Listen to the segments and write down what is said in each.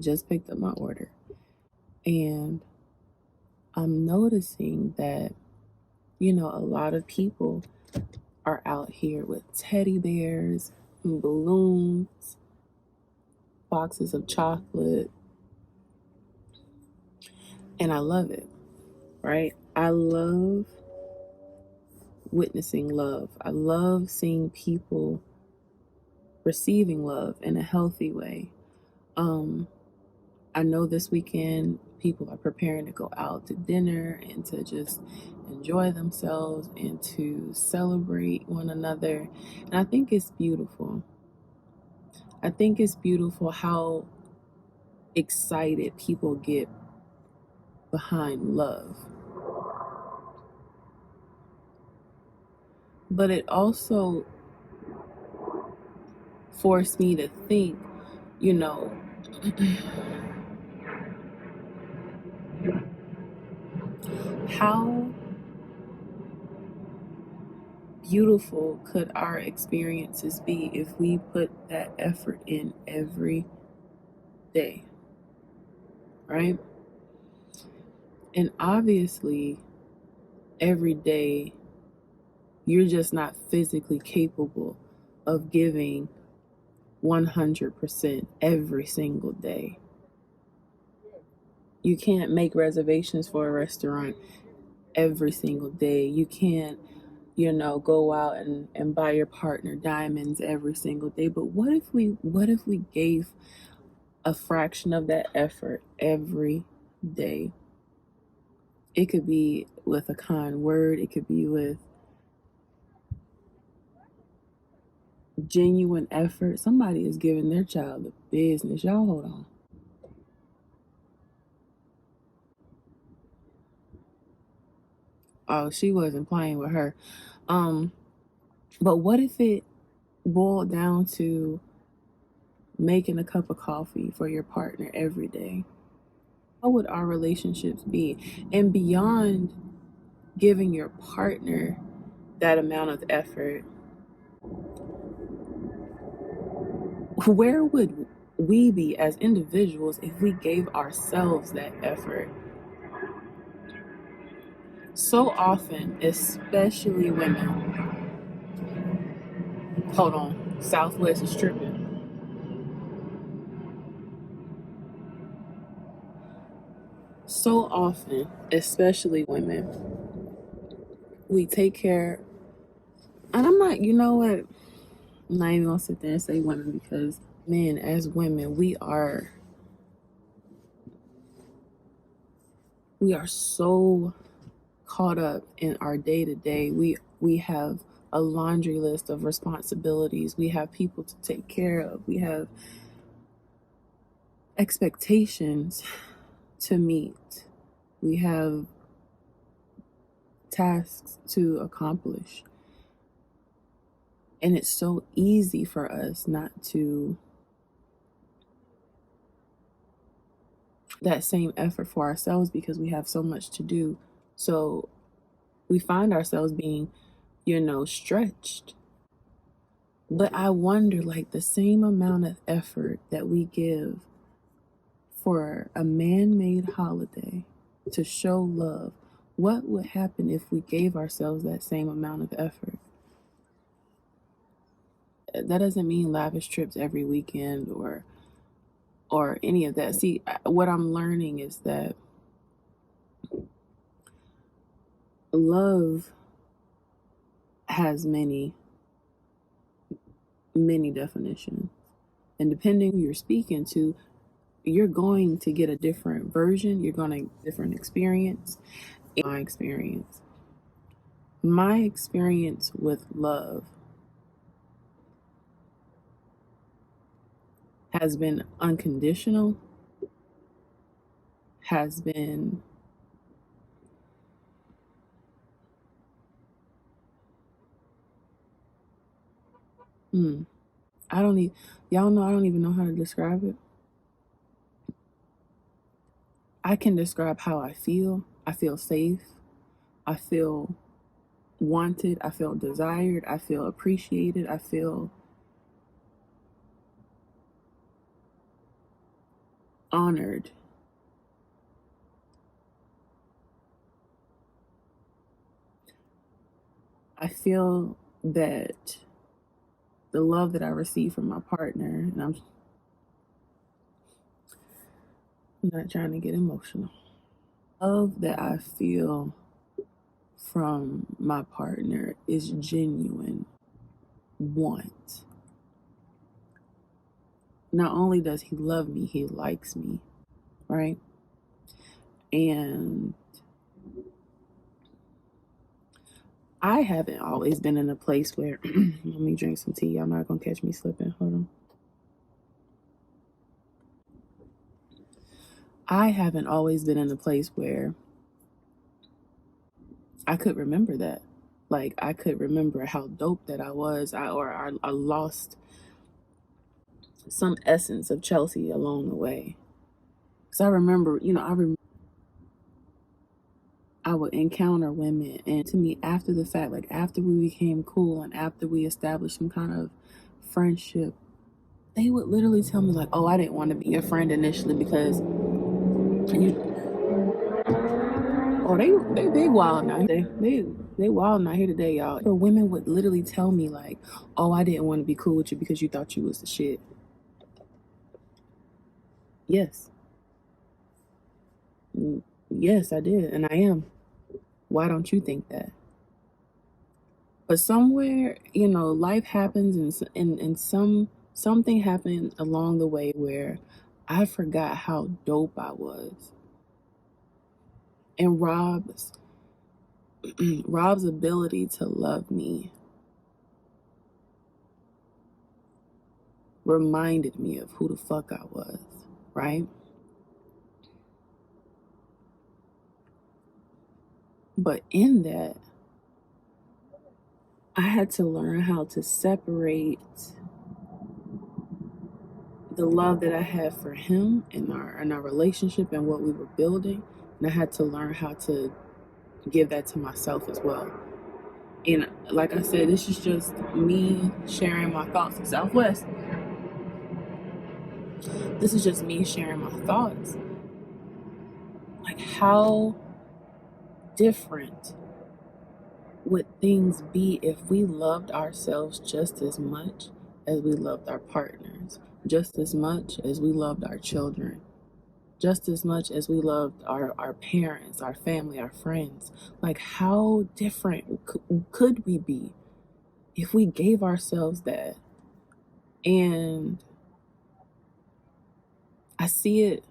just picked up my order, and I'm noticing that, a lot of people are out here with teddy bears, balloons, boxes of chocolate, and I love it, right? I love witnessing love. I love seeing people receiving love in a healthy way. I know this weekend people are preparing to go out to dinner and to just enjoy themselves and to celebrate one another. And I think it's beautiful. I think it's beautiful how excited people get behind love. But it also forced me to think, how beautiful could our experiences be if we put that effort in every day, right? And obviously, every day, you're just not physically capable of giving 100% every single day. You can't make reservations for a restaurant every single day. You can't, go out and buy your partner diamonds every single day. But what if we gave a fraction of that effort every day? It could be with a kind word, it could be with genuine effort. Somebody is giving their child the business. Y'all hold on. Oh, she wasn't playing with her. But what if it boiled down to making a cup of coffee for your partner every day? How would our relationships be? And beyond giving your partner that amount of effort, where would we be as individuals if we gave ourselves that effort? So often, especially women, hold on, Southwest is tripping. So often, especially women, we take care, and I'm not, you know what? I'm not even gonna sit there and say women, because men, as women, we are so caught up in our day to day. We have a laundry list of responsibilities. We have people to take care of. We have expectations to meet. We have tasks to accomplish. And it's so easy for us not to that same effort for ourselves because we have so much to do. So we find ourselves being, stretched. But I wonder, like, the same amount of effort that we give for a man-made holiday to show love, what would happen if we gave ourselves that same amount of effort? That doesn't mean lavish trips every weekend or any of that. See, what I'm learning is that love has many definitions. And depending who you're speaking to, you're going to get a different version. You're going to get a different experience. My experience with love has been unconditional, has been I don't even, y'all know I don't even know how to describe it. I can describe how I feel. I feel safe. I feel wanted. I feel desired. I feel appreciated. I feel honored. I feel that the love that I receive from my partner, and I'm not trying to get emotional, love that I feel from my partner is genuine want. Not only does he love me, he likes me, right? And I haven't always been in a place where, let me drink some tea. Y'all not gonna catch me slipping. Hold on. I haven't always been in a place where I could remember that. Like, I could remember how dope that I was, I lost some essence of Chelsae along the way. Because I remember, I would encounter women, and to me, after the fact, like after we became cool and after we established some kind of friendship, they would literally tell me like, "Oh, I didn't want to be your friend initially because you." Oh, they big wild now. They wild not here today, y'all. Or women would literally tell me like, "Oh, I didn't want to be cool with you because you thought you was the shit." Yes, yes, I did, and I am. Why don't you think that? But somewhere, life happens, and something happened along the way where I forgot how dope I was. And Rob's ability to love me reminded me of who the fuck I was, right? But in that, I had to learn how to separate the love that I had for him and our relationship and what we were building, and I had to learn how to give that to myself as well. And like I said, this is just me sharing my thoughts. Southwest. This is just me sharing my thoughts. Like, how different would things be if we loved ourselves just as much as we loved our partners, just as much as we loved our children, just as much as we loved our parents, our family, our friends? Like, how different could we be if we gave ourselves that? And I see it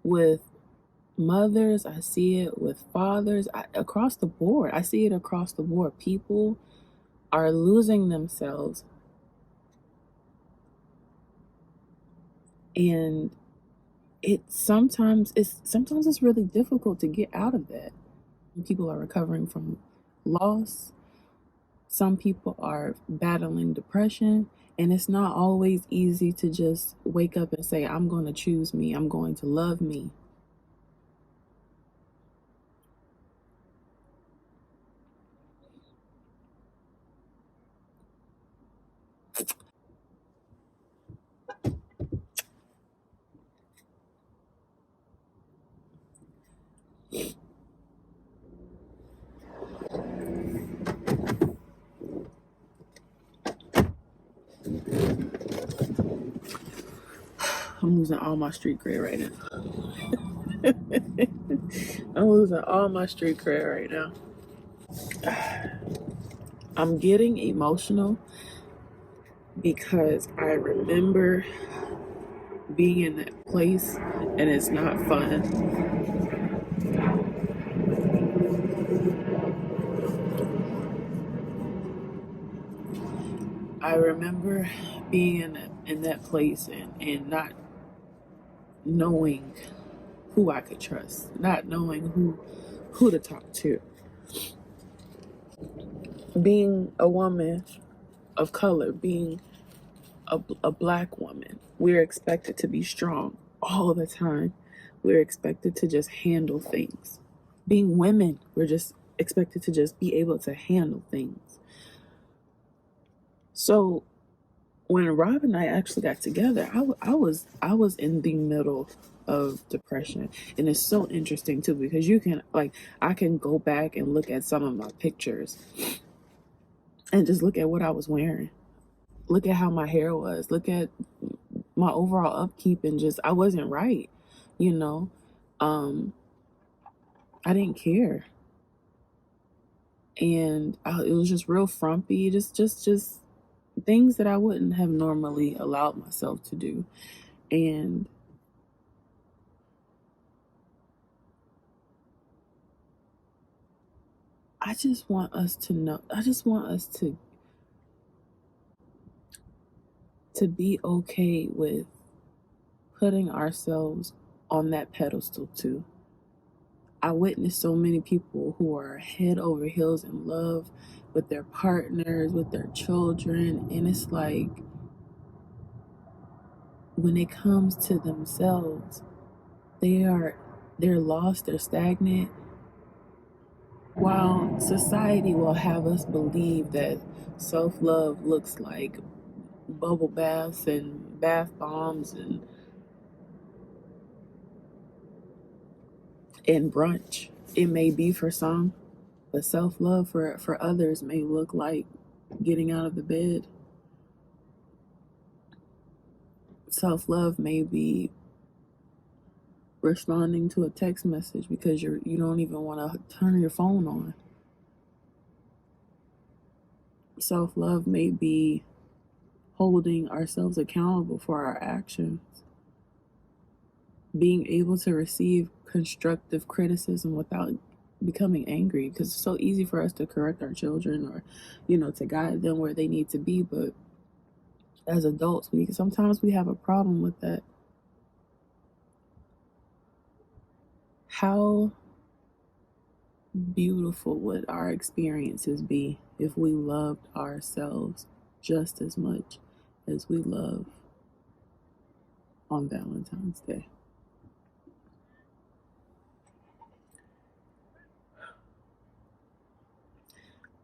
with mothers, I see it with fathers, across the board. I see it across the board. People are losing themselves, and sometimes it's really difficult to get out of that. People are recovering from loss. Some people are battling depression, and it's not always easy to just wake up and say, I'm going to choose me, I'm going to love me. I'm losing all my street cred right now. I'm losing all my street cred right now. I'm getting emotional because I remember being in that place, and it's not fun. I remember being in that place and not knowing who I could trust, not knowing who to talk to. Being a woman of color, being a black woman, we're expected to be strong all the time. We're expected to just handle things. Being women, we're just expected to just be able to handle things. So when Rob and I actually got together, I was in the middle of depression. And it's so interesting too, because you can, like, I can go back and look at some of my pictures and just look at what I was wearing. Look at how my hair was. Look at my overall upkeep, and just, I wasn't right, you know? I didn't care. And it was just real frumpy, just things that I wouldn't have normally allowed myself to do. And I just want us to know, I just want us to be okay with putting ourselves on that pedestal too. I witnessed so many people who are head over heels in love with their partners, with their children, and it's like, when it comes to themselves, they're lost, they're stagnant. While society will have us believe that self-love looks like bubble baths and bath bombs and brunch, it may be for some, but self-love for others may look like getting out of the bed. Self-love may be responding to a text message because you don't even want to turn your phone on. Self-love may be holding ourselves accountable for our actions, being able to receive constructive criticism without becoming angry, because it's so easy for us to correct our children, or to guide them where they need to be, but as adults sometimes we have a problem with that. How beautiful would our experiences be if we loved ourselves just as much as we love on Valentine's Day?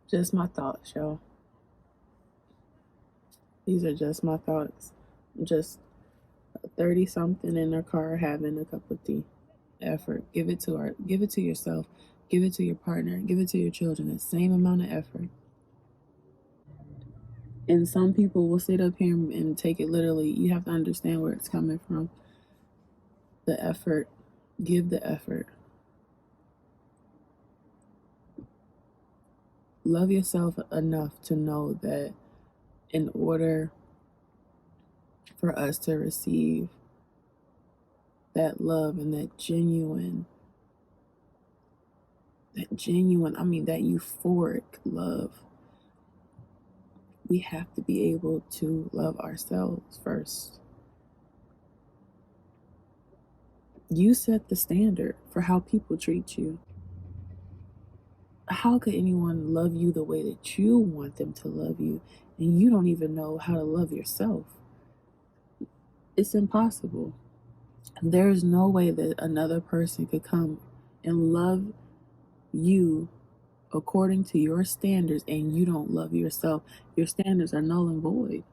Just my thoughts, y'all. These are just my thoughts. Just 30 something in their car having a cup of tea. Effort. Give it to yourself. Give it to your partner. Give it to your children. The same amount of effort. And some people will sit up here and take it literally. You have to understand where it's coming from. The effort. Give the effort. Love yourself enough to know that in order for us to receive that love and that genuine, that euphoric love, we have to be able to love ourselves first. You set the standard for how people treat you. How could anyone love you the way that you want them to love you, and you don't even know how to love yourself? It's impossible. There's no way that another person could come and love you according to your standards and you don't love yourself. Your standards are null and void.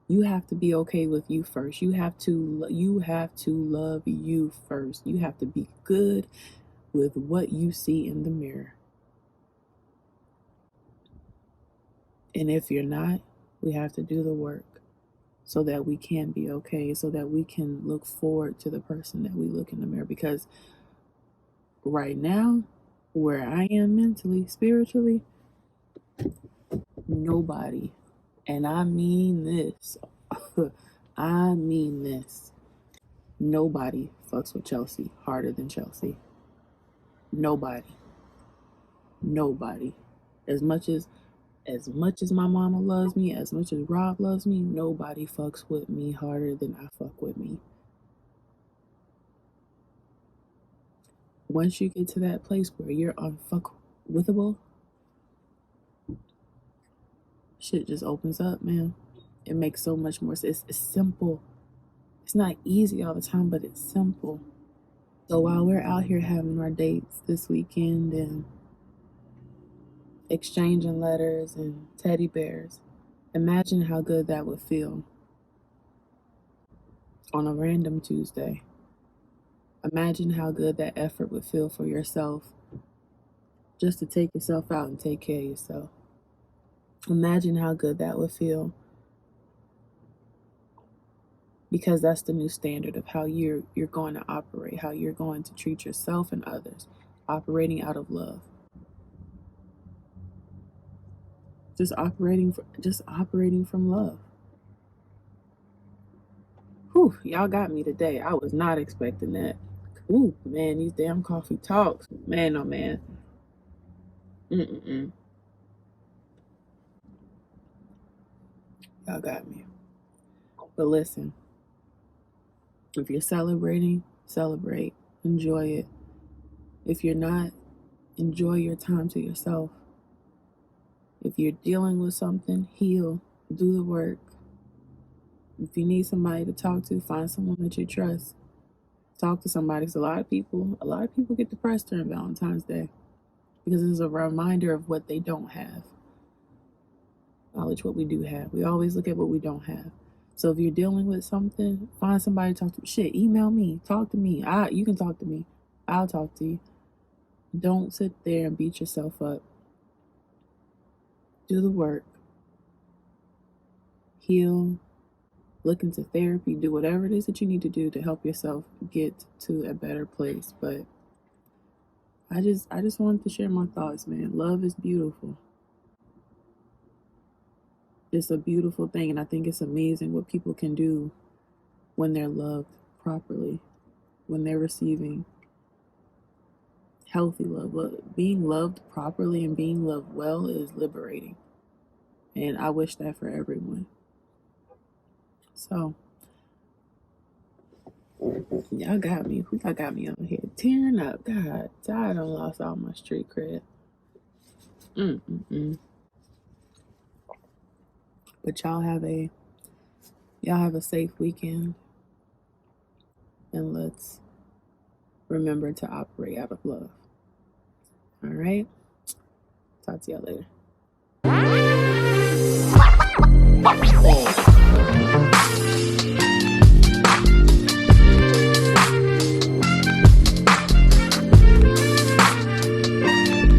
You have to be okay with you first. You have to love you first. You have to be good with what you see in the mirror. And if you're not, we have to do the work so that we can be okay, so that we can look forward to the person that we look in the mirror. Because right now, where I am mentally, spiritually, nobody, and I mean this, I mean this, nobody fucks with Chelsae harder than Chelsae. Nobody. Nobody. As much as my mama loves me, as much as Rob loves me, nobody fucks with me harder than I fuck with me. Once you get to that place where you're unfuckwithable, shit just opens up, man. It makes so much more sense. It's simple. It's not easy all the time, but it's simple. So while we're out here having our dates this weekend and exchanging letters and teddy bears, imagine how good that would feel on a random Tuesday. Imagine how good that effort would feel for yourself just to take yourself out and take care of yourself. Imagine how good that would feel, because that's the new standard of how you're going to operate, how you're going to treat yourself and others, operating out of love. Just operating from love. Whew, y'all got me today. I was not expecting that. Ooh, man, these damn coffee talks. Man, oh man. Mm-mm-mm. Y'all got me. But listen, if you're celebrating, celebrate. Enjoy it. If you're not, enjoy your time to yourself. If you're dealing with something, heal. Do the work. If you need somebody to talk to, find someone that you trust. Talk to somebody. Because a lot of people get depressed during Valentine's Day because it's a reminder of what they don't have. Knowledge what we do have. We always look at what we don't have. So if you're dealing with something, find somebody to talk to. Shit, email me. Talk to me. You can talk to me. I'll talk to you. Don't sit there and beat yourself up. Do the work. Heal. Look into therapy. Do whatever it is that you need to do to help yourself get to a better place. But I just wanted to share my thoughts, man. Love is beautiful. It's a beautiful thing, and I think it's amazing what people can do when they're loved properly, when they're receiving healthy love. Being loved properly and being loved well is liberating, and I wish that for everyone. So y'all got me. Y'all got me on here tearing up. God, I done lost all my street cred. Mm-mm-mm. But y'all have a safe weekend, and let's remember to operate out of love. All right. Talk to y'all later.